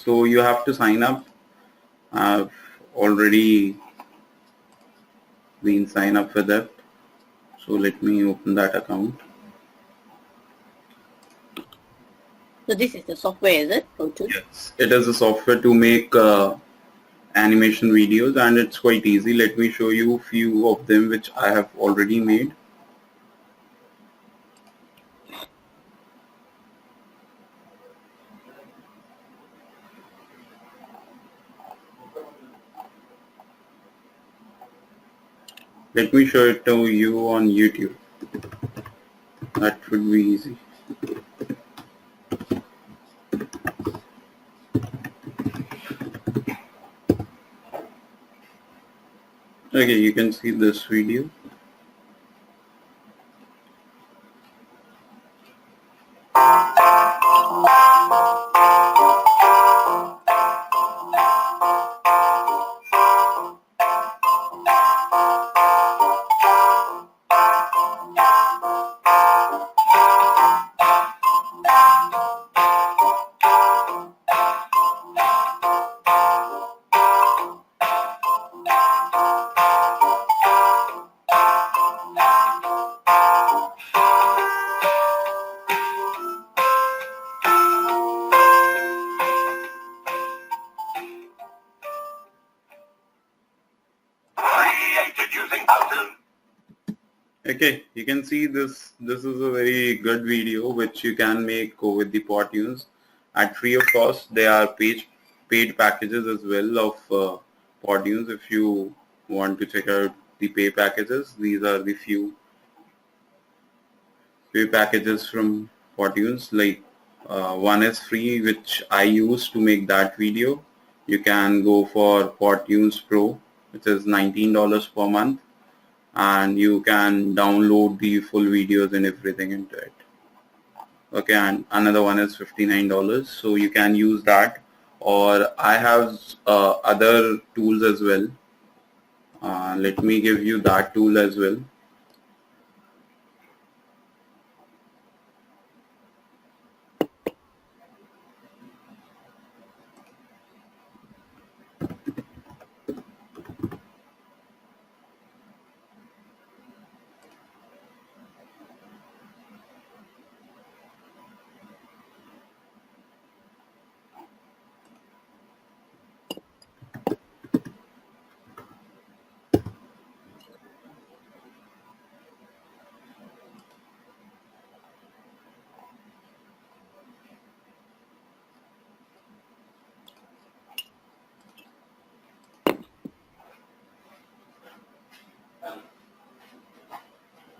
So you have to sign up. I've already been signed up with it. So let me open that account. So this is the software, is it? powtoon? Yes, it is a software to make animation videos, and it's quite easy. Let me show you a few of them which I have already made. Let me show it to you on YouTube. That would be easy. Okay, you can see this video. Okay, you can see this. This is a very good video which you can make with the powtoons at free of cost. There are paid packages as well of powtoons. If you want to check out the pay packages, these are the few pay packages from powtoons. Like one is free, which I use to make that video. You can go for powtoons Pro, which is $19 per month. And you can download the full videos and everything into it. Okay, and another one is $59, so you can use that. Or I have other tools as well. Let me give you that tool as well.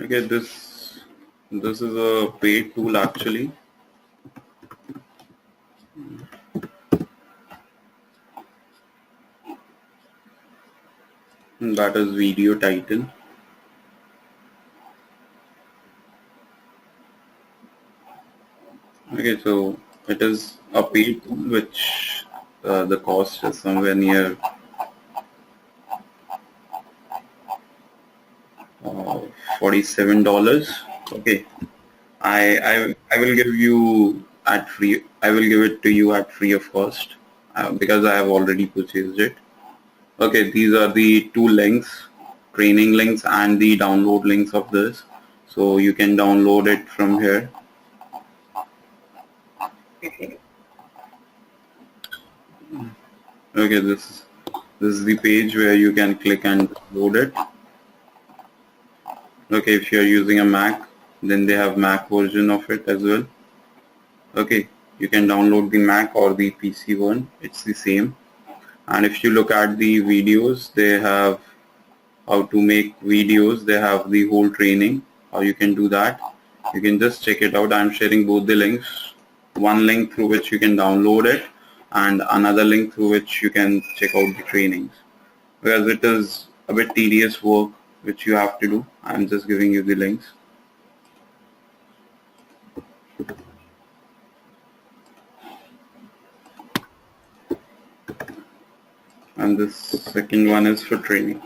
Okay, this is a paid tool actually. That is video title. Okay, so it is a paid tool which the cost is somewhere near $47. Okay, I will give you at free. I will give it to you at free of cost because I have already purchased it. Okay, these are the two links, training links and the download links of this. So you can download it from here. Okay, this is the page where you can click and load it. Okay, if you are using a Mac, then they have Mac version of it as well. Okay, you can download the Mac or the PC one, it's the same. And if you look at the videos, they have how to make videos, they have the whole training, how you can do that. You can just check it out. I'm sharing both the links, one link through which you can download it and another link through which you can check out the trainings, because it is a bit tedious work which you have to do. I'm just giving you the links. And this second one is for training.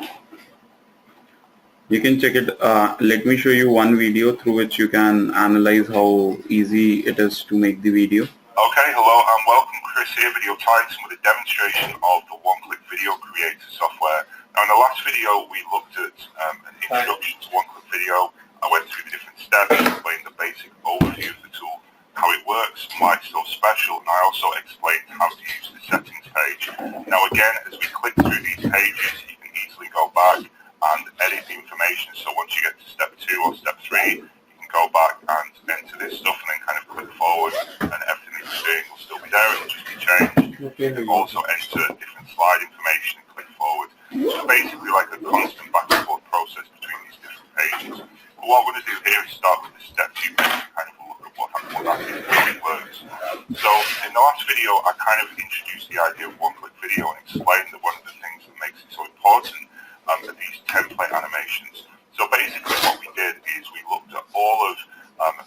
You can check it. Let me show you one video through which you can analyze how easy it is to make the video. Okay, hello, welcome Chris here video tying some of the demonstration of the one-click video creator software. Now in the last video we looked at an introduction to one-click video. I went through the different steps, explained the basic overview of the tool, how it works, and why it's so special, and I also explained how to use the settings page. Now again, as we click through these pages, you can easily go back and edit the information. So once you get to step 2 or step 3, you can go back and enter this stuff and then kind of click forward, and everything that you're doing will still be there, it will just be changed. You can also enter different slide information and click forward. So basically like a constant back and forth process between these different pages. But what we're going to do here is start with the step 2 page and kind of look at what that is and how it works. So in the last video I kind of introduced the idea of one-click video and explained that one of the things that makes it so important are these template animations. So basically what we did is we looked at all of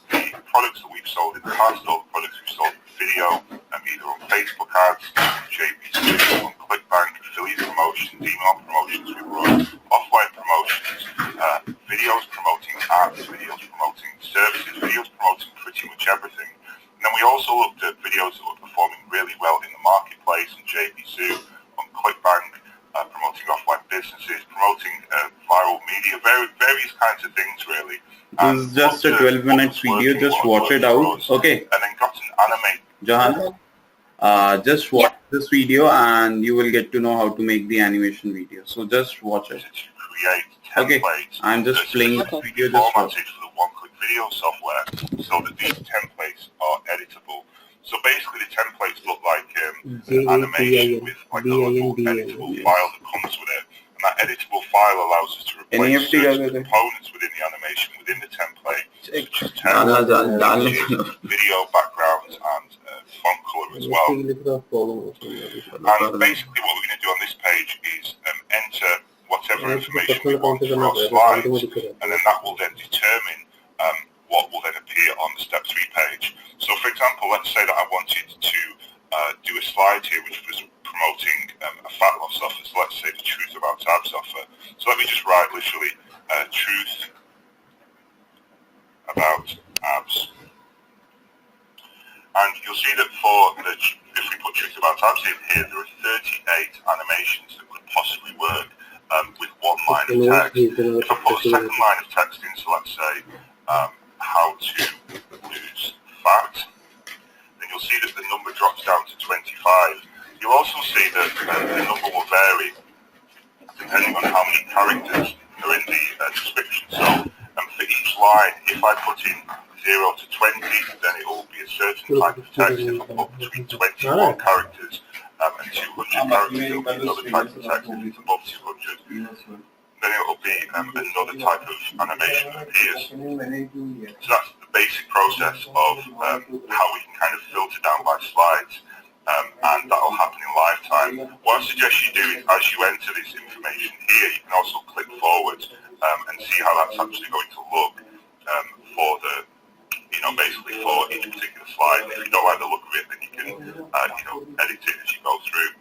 the products that we've sold in the past, all the products we've sold with video, either on Facebook ads, JPC, on ClickBank, affiliate promotions, email promotions we run, offline promotions, videos promoting apps, videos promoting services, videos promoting pretty much everything. And then we also looked at videos that were performing really well in the marketplace on JPC, on ClickBank, promoting offline businesses, promoting viral media, various kinds of things really. This is just a 12-minute video, just watch it out, okay? And then got an animate. Johan, just watch this video and you will get to know how to make the animation video. So just watch it. To create templates. Okay, I'm just playing this video, just watch it. For the one-click video software so that these templates are editable. So basically the templates look like an animation with like a little editable file that comes with it. And that editable file allows us to replace certain components within the animation, within the template, such as text, video backgrounds, and font color as well. And basically what we're going to do on this page is enter whatever information we want for our slides, and then that will then determine what will then appear on the step 3 page. So for example, let's say that I wanted to do a slide here which was promoting a fat loss offer, so let's say the truth about abs offer. So let me just write literally truth about abs. And you'll see that for the, if we put truth about abs in here, there are 38 animations that could possibly work with one line of text. If I put a second line of text in, so let's say how to lose fat, then you'll see that the number drops down to 25. You'll also see that the number will vary depending on how many characters are in the description. So for each line, if I put in 0 to 20, then it will be a certain type of text. If I put between 21 characters and 200 characters, it will be another type of text. If it's above 200, then it will be another type of animation that appears. So that's the basic process of how we can kind of filter down by slides. And that will happen in live time. What I suggest you do is, as you enter this information here, you can also click forward and see how that's actually going to look for the, basically for each particular slide. And if you don't like the look of it, then you can, edit it as you go through.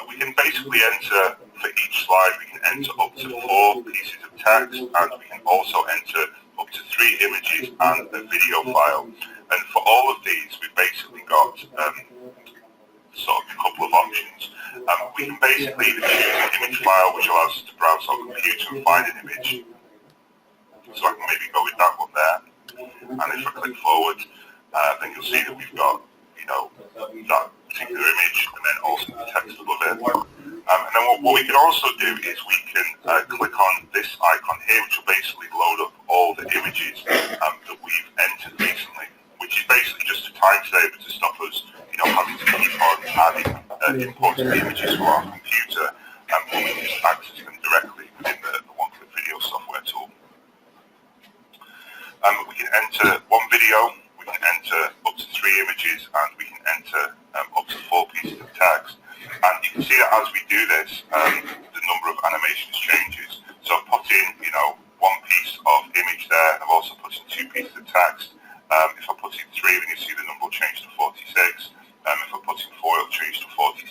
We can basically enter, for each slide, we can enter up to 4 pieces of text, and we can also enter up to 3 images and a video file. And for all of these, we've basically got sort of a couple of options. We can basically either choose an image file, which allows us to browse our computer and find an image. So I can maybe go with that one there. And if I click forward, then you'll see that we've got, that particular image, and then also the text above it. And then what we can also do is we can click on this icon here, which will basically load up all the images that we've entered recently, which is basically just a time saver to stop us, having to keep on adding importing the images from our computer, when we can just access them directly within the one-click video software tool. We can enter 1 video, we can enter up to 3 images, and we can enter up to 4 pieces of text. And you can see that as we do this, the number of animations changes. So I've put in, 1 piece of image there, and I've also put in 2 pieces of text. If I put in 3, then you see the number will change to 46. If I put in 4, it'll change to 47.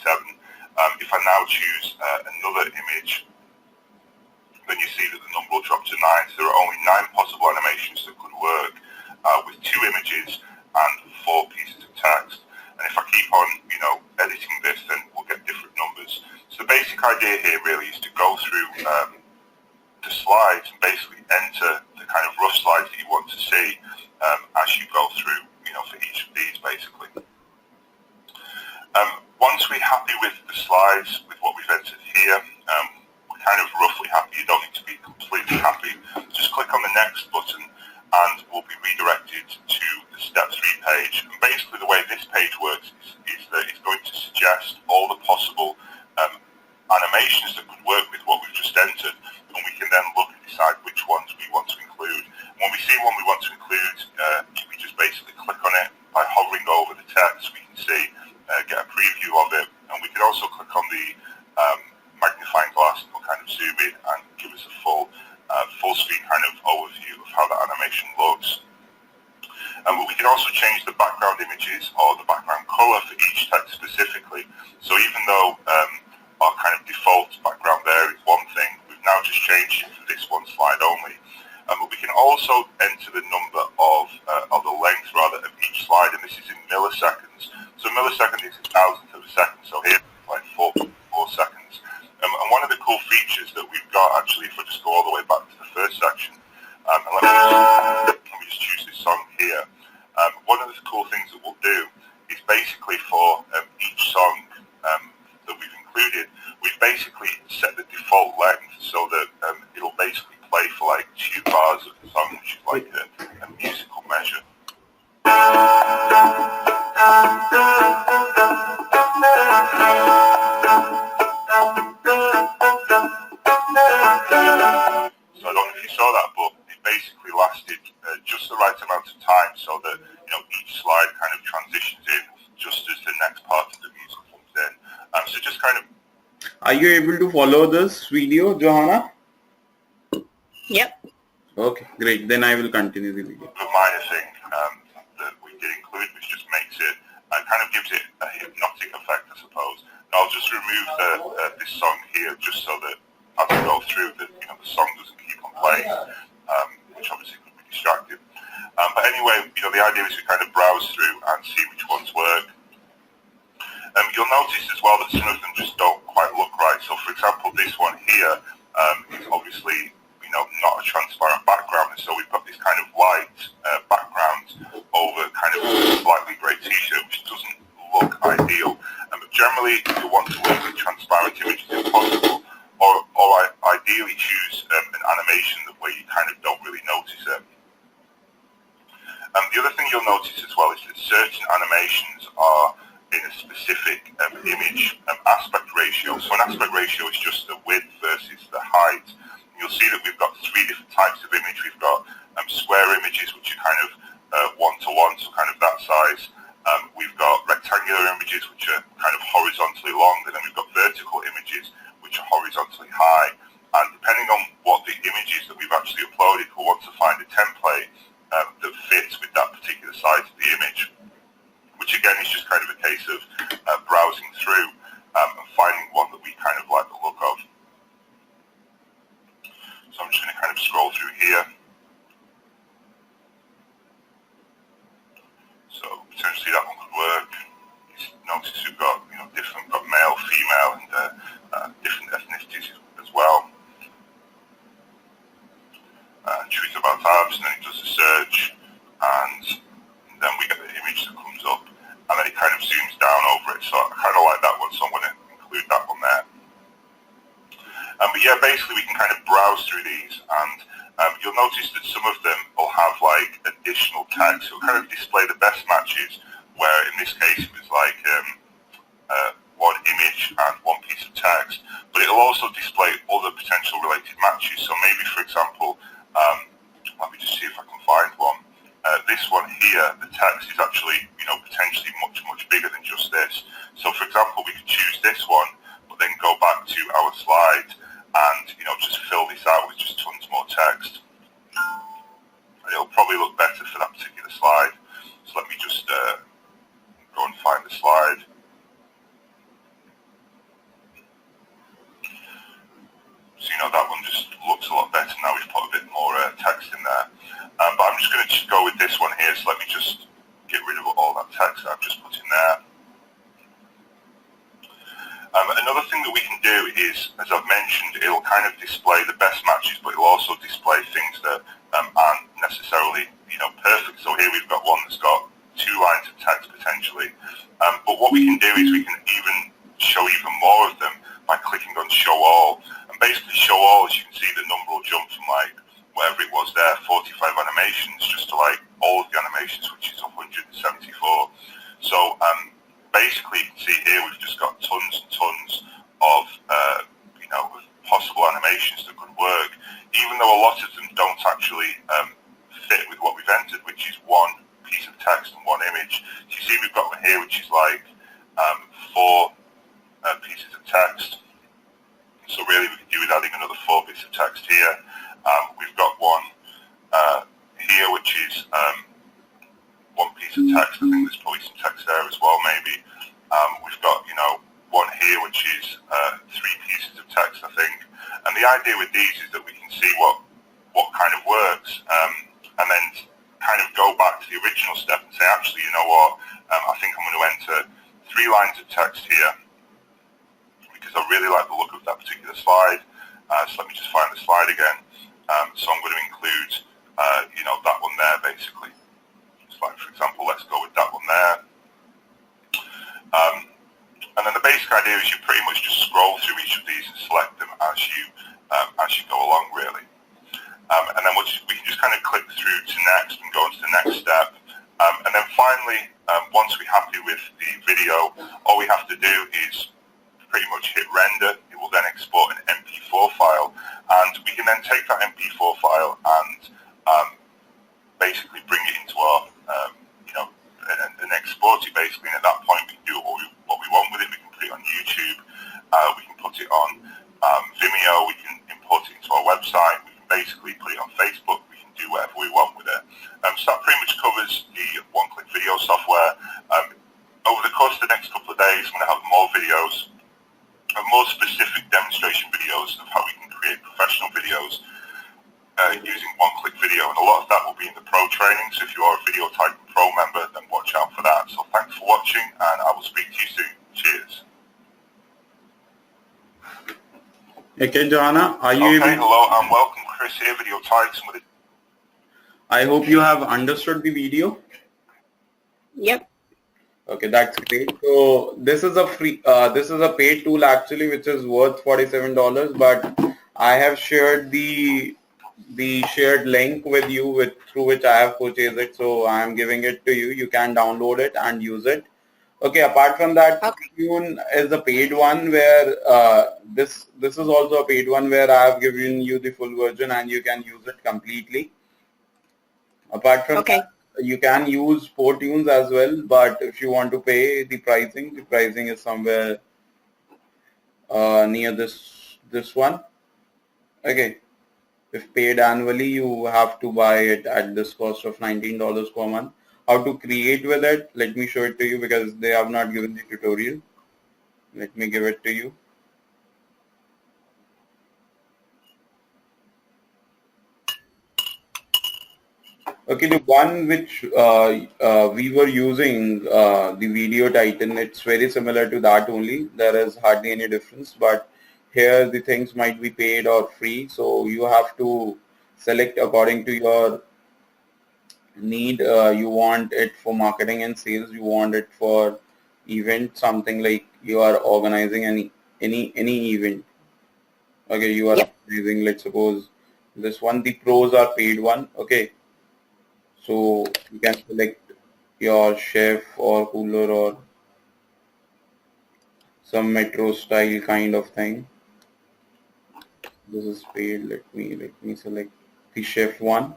If I now choose another image, then you see that the number will drop to 9. So there are only 9 possible animations that could work with 2 images and 4 pieces of text. And if keep on, editing this, then we'll get different numbers. So the basic idea here really is to go through the slides and basically enter the kind of rough slides that you want to see as you go through, for each of these basically. Once we're happy with the slides, with what we've entered here, we're kind of roughly happy. You don't need to be completely happy. Just click on the next button and we'll be redirected to the step 3 page. And basically the way this page works is that it's going to suggest all the possible animations that could work with what we've just entered, and we can then look and decide which ones we want to include. When we see one we want to include, we just basically click on it by hovering over the text. We can see, get a preview of it, and we can also click on the magnifying glass and kind of zoom in and give us a full screen kind of overview of how that animation looks. But we can also change the background images or the background color for each text specifically. So even though our kind of default background there is one thing, we've now just changed it for this one slide only. But we can also enter the number of the length rather of each slide, and this is in milliseconds. So millisecond is a thousandth of a second, so here like 4 seconds. And one of the cool features that we've got actually, if I just go all the way back to the first section, and let me just choose this song here. One of the cool things that we'll do is basically for each song that we've included, we've basically set the default length so that it'll basically play for like 2 bars of the song, which is like a musical measure. So I don't know if you saw that, but it basically lasted just the right amount of time so that each slide kind of transitions in just as the next part of the music comes in. So just kind of. Are you able to follow this video, Johanna? Yep. Okay, great. Then I will continue the video. A minor thing that we did include, which just makes it, kind of gives it a hypnotic effect, I suppose. I'll just remove this song here just so that as we go through, the song doesn't keep on playing, which obviously could be distracting. But anyway, the idea is we kind of browse through and see which ones work. You'll notice as well that some of them just don't quite look right. So for example, this one here is obviously not a transparent background, and so we've got this kind of light background over kind of a slightly grey t-shirt, which doesn't look ideal. But generally, you want to work with transparent images if possible, or ideally choose an animation where you kind of don't really notice it. The other thing you'll notice as well is that certain animations are in a specific image aspect ratio. So an aspect ratio is just the width versus the height. You'll see that we've got 3 different types of image. We've got square images, which are kind of 1-to-1, so kind of that size. We've got rectangular images, which are kind of horizontally long, and then we've got vertical images, which are horizontally high. And depending on what the images that we've actually uploaded, we'll want to find a template that fits with that particular size of the image, which again is just kind of a case of browsing through and finding one that we kind of like the look of. So I'm just going to kind of scroll through here. So potentially that one could work. Notice we've got different, got male, female, and different ethnicities as well. Choose about tabs, and then it does a search, and then we get the image that comes up, and then it kind of zooms down over it. So I kind of like that one, so I'm going to include that one there. But yeah, basically we can kind of browse through these, and you'll notice that some of them will have like additional tags. It'll kind of display the best matches, where in this case it was like one image and one piece of text, but it'll also display other potential related matches. So maybe, for example, let me just see if I can find one. This one here, the text is actually, potentially much bigger than just this. So for example, we could choose this one, but then go back to our slide and, just fill this out with just tons more text. And it'll probably look better for that particular slide. So let me just go and find do is, as I've mentioned, it'll kind of display the best matches, but it'll also display things that aren't necessarily, perfect. So here we've got one that's got 2 lines of text potentially. But what we can do is we can even show even more of them by clicking on Show All. And basically Show All, as you can see, the number will jump from like whatever it was there, 45 animations, just to like all of the animations, which is 174. So basically you can see here we've just got tons and tons of possible animations that could work, even though a lot of them don't actually fit with what we've entered, which is one piece of text and one image. So you see we've got one here which is like 4 pieces of text. So really we could do with adding another 4 bits of text here. We've got one here which is 1 piece of text. I think there's probably some text there as well maybe. We've got one here which is 3 pieces of text I think. And the idea with these is that we can see what kind of works and then kind of go back to the original step and say, actually, you know what, I think I'm going to enter 3 lines of text here because I really like the look of that particular slide. So let me just find the slide again. So I'm going to include, that one there basically. So like, for example, let's go with that one there. And then the basic idea is you pretty much just scroll through each of these and select them as you go along, really. And then we can just kind of click through to next and go into the next step. And then finally, once we're happy with the video, all we have to do is pretty much hit render. It will then export an MP4 file. And we can then take that MP4 file and basically bring it into our, and export it basically. And at that point, we can do what we want with it. We can put it on YouTube. We can put it on Vimeo. We can import it into our website. We can basically put it on Facebook. We can do whatever we want with it. So that pretty much covers the one-click video software. Over the course of the next couple of days, I'm going to have more videos, more specific demonstration videos of how we can create professional videos using one-click video, and a lot of that will be in the Pro training. So if you are a Video Type Pro member, then watch out for that. So thanks for watching, and I will speak to you soon. Cheers. Okay, Joanna, are you Okay, able? hello and welcome. Chris here, Video Types. I hope you have understood the video. Yep. Okay, that's great. So this is a free, this is a paid tool actually, which is worth $47. But I have shared the shared link with you through which I have purchased it. So I am giving it to you. You can download it and use it. Okay. Apart from that, powtoon is a paid one where this is also a paid one where I have given you the full version and you can use it completely. Apart from that, you can use powtoon as well, but if you want to pay the pricing is somewhere near this one. Okay. If paid annually, you have to buy it at this cost of $19 per month. How to create with it? Let me show it to you because they have not given the tutorial. Let me give it to you. Okay, the one which we were using, the Video Titan, it's very similar to that only. There is hardly any difference, but here the things might be paid or free. So you have to select according to your need. You want it for marketing and sales. You want it for event, something like you are organizing any event. Okay, you are organizing, let's suppose this one, the pros are paid one. Okay. So you can select your chef or cooler or some metro style kind of thing. This is paid. Let me select the chef one.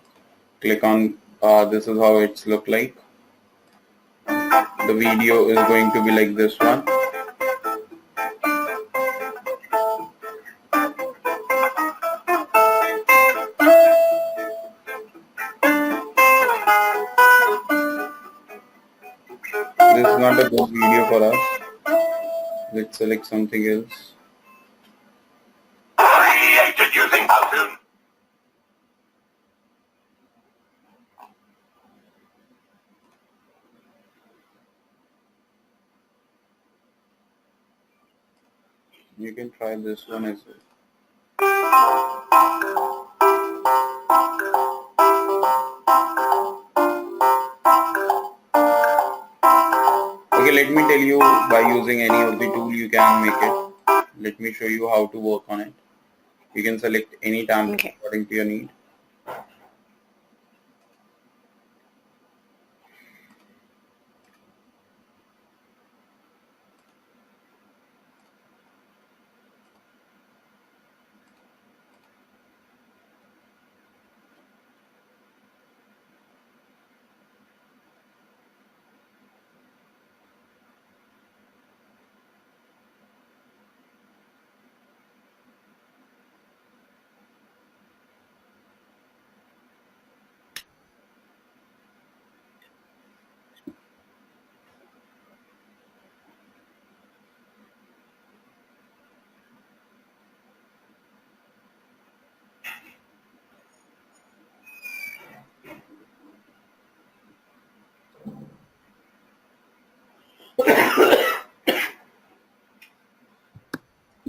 Click on this is how it's look like. The video is going to be like this one. This is not a good video for us. Let's select something else. Created using powtoon. You can try this one as well. Okay, let me tell you, by using any of the tool you can make it. Let me show you how to work on it. You can select any template according to your need.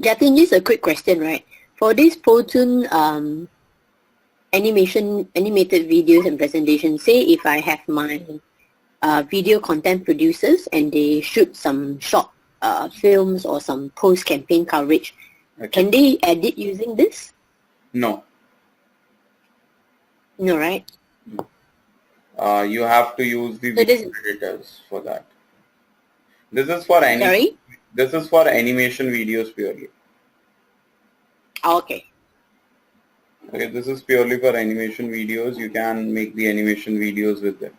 Jatin, just a quick question, right? For this powtoon animated videos and presentations, say if I have my video content producers and they shoot some short films or some post-campaign coverage, can they edit using this? No. No, right? You have to use the video editors for that. This is for This is for animation videos purely. Okay. Okay, this is purely for animation videos. You can make the animation videos with them.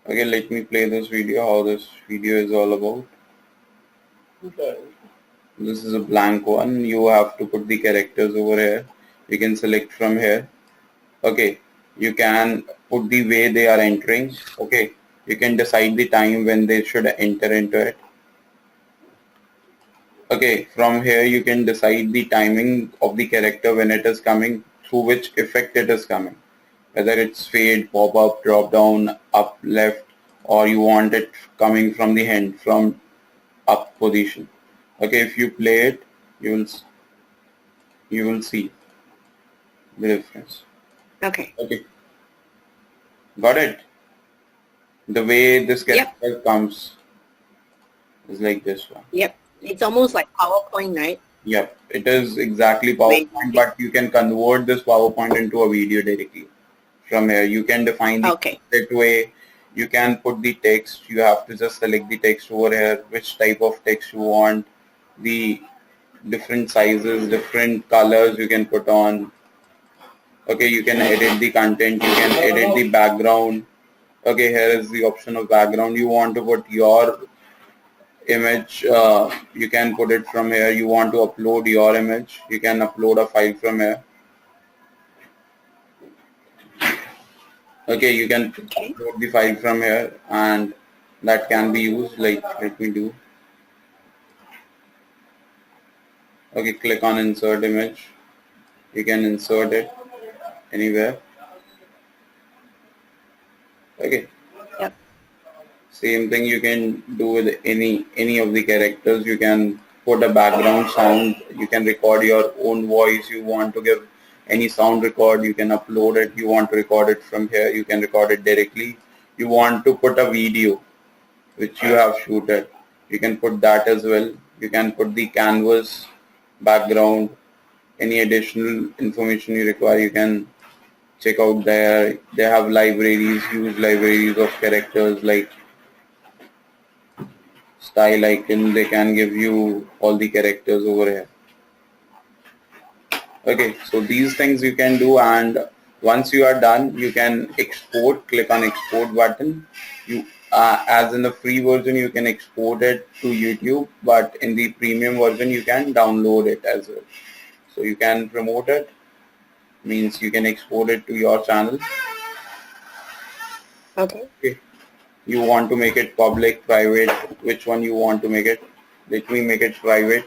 Okay, let me play this video, how this video is all about. Okay. This is a blank one. You have to put the characters over here. You can select from here. Okay, you can put the way they are entering. Okay, you can decide the time when they should enter into it. Okay, from here you can decide the timing of the character when it is coming, through which effect it is coming. Whether it's fade, pop up, drop down, up, left, or you want it coming from the hand, from up position. Okay, if you play it, you will see the difference. Okay. Okay. Got it? The way this character comes is like this one. Yep. It's almost like PowerPoint, right? Yep. It is exactly PowerPoint, but you can convert this PowerPoint into a video directly. From here, you can define the that way. You can put the text. You have to just select the text over here, which type of text you want, the different sizes, different colors you can put on. Okay, you can edit the content. You can edit the background. Okay, here is the option of background. You want to put your image, you can put it from here. You want to upload your image, you can upload a file from here. Okay, you can upload the file from here and that can be used. Like, let me do. Okay, click on insert image. You can insert it anywhere. Okay. Yep. Same thing you can do with any of the characters. You can put a background sound. You can record your own voice. You want to give any sound record, you can upload it. You want to record it from here, you can record it directly. You want to put a video which you have shooted, you can put that as well. You can put the canvas, background, any additional information you require, you can check out there. They have libraries, huge libraries of characters like style icon. They can give you all the characters over here. Okay, so these things you can do, and once you are done, you can export. Click on export button. You as in the free version, you can export it to YouTube, but in the premium version, you can download it as well. So you can promote it, means you can export it to your channel. Okay. You want to make it public, private, which one you want to make it? Let me make it private.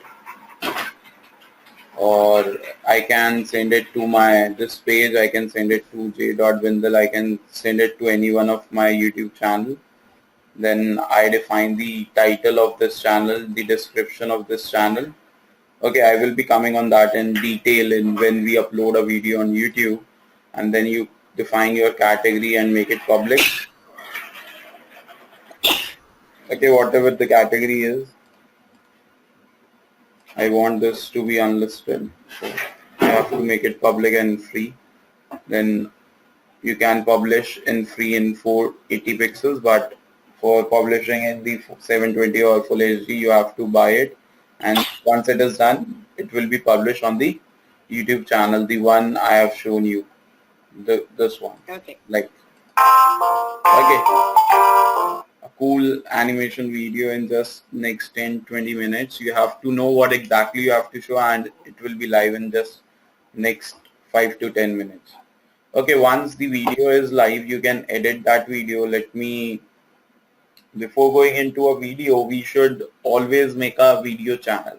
Or I can send it to this page, I can send it to j.vindal, I can send it to any one of my YouTube channel. Then I define the title of this channel, the description of this channel, Okay, I will be coming on that in detail in when we upload a video on YouTube, and then you define your category and make it public. Okay, whatever the category is, I want this to be unlisted, so I have to make it public and free. Then you can publish in free in 480 pixels, but for publishing in the 720 or full HD, you have to buy it. And once it is done, it will be published on the YouTube channel, the one I have shown you, this one. Okay. Like, okay, a cool animation video in just next 10-20 minutes. You have to know what exactly you have to show, and it will be live in just next 5 to 10 minutes. Okay, once the video is live, you can edit that video. Before going into a video, we should always make a video channel.